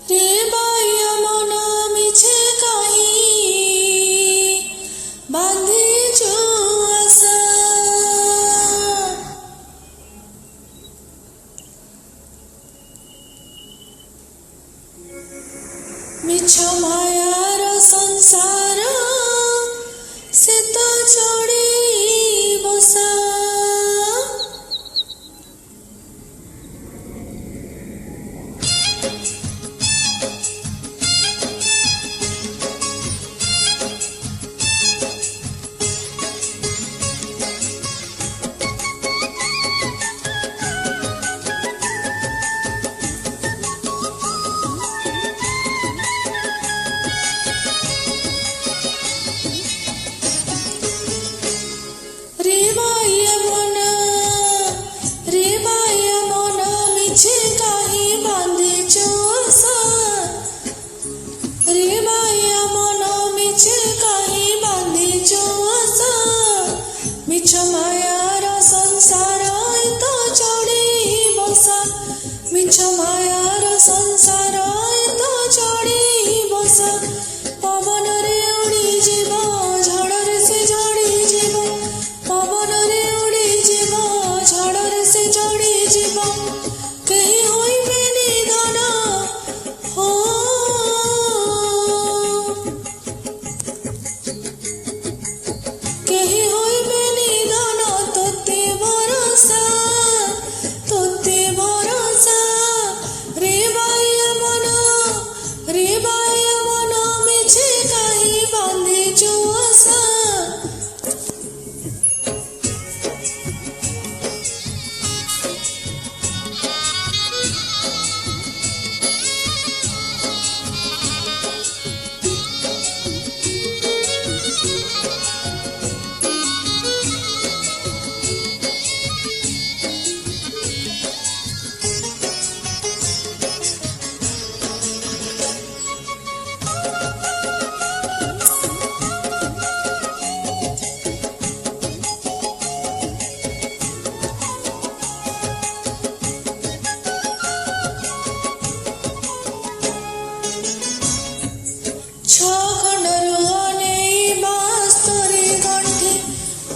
रे बाया मन मिछे काही बांधिछु आशा मिछ मायार संसार से तो चढ़ी बसा रे बाया मन मिछे काही बांधिछु आशा रे बाया मन मिछे काही बांधिछु आशा मिछ मायार संसार तो चढ़ी बसा मिछ मायार संसार तो चढ़ी बसा पवन रे उड़ी जीव झड़रे से झड़ी जीव पवन रे उड़ी जीव झड़रे से झड़ी जीव केही होइबे निधन हो केही होइबे निधन तोते भरोसा रे बाया मन मिछे काही बांधिछु आशा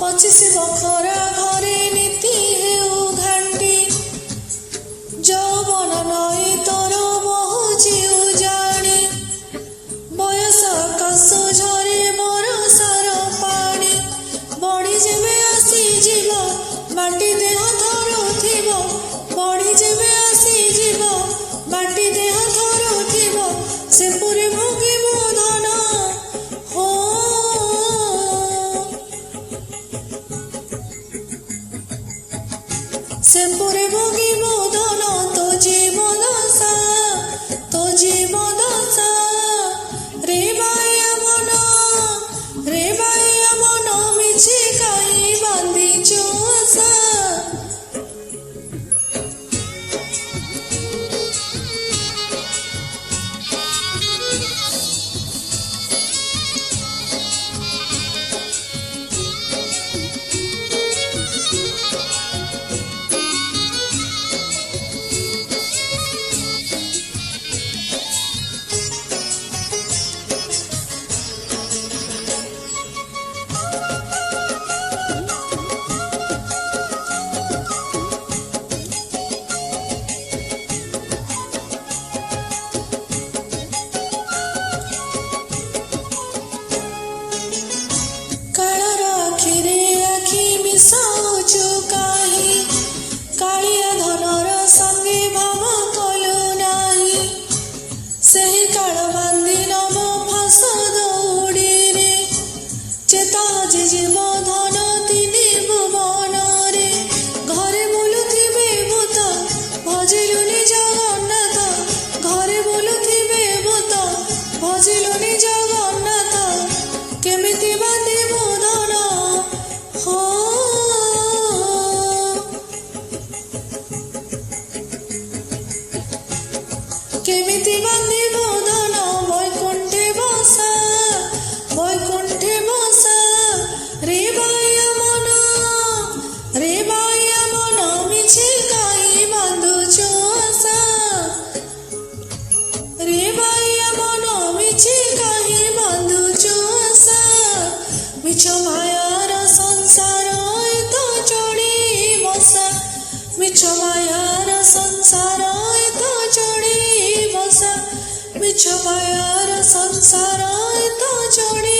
पचिश बखरा घरे नीति हेउ घाटी जौवन नई तोर बहुची उजाणी बयस आकाश झरे बरसार पानी बड़ी जेबे आसी जीव माटी देह थरुथिब बड़ी जेबे आसी जीव माटी देह थरुथिब से पुरे भोगिब धन हो से पुरे भोगिब धन तो जीव दशा रे बाया मन मिछे काही बांधिछु आशा मिसाउछु काही कालिया धनर संगे भाव कलु नाही सेही काल बांधी नब फास दौड़ी रे चेता जे जीव धन तिनि भुवन रे घरे बुलुथिबे भूत भजिलुनि जगन्नाथ घरे बुलुथिबे भूत भजिलुनि जगन्नाथ केमिति बांधिबु धन हो केमिति बांधिब धन वैकुंठे बसा रे बाया मन मिछे काही बांधुछु ସଂସାରାଏ ତ ଚଢ଼ି ବସା ମିଛ ମାୟାର ସଂସାରାଏ ତ ଚଢ଼ି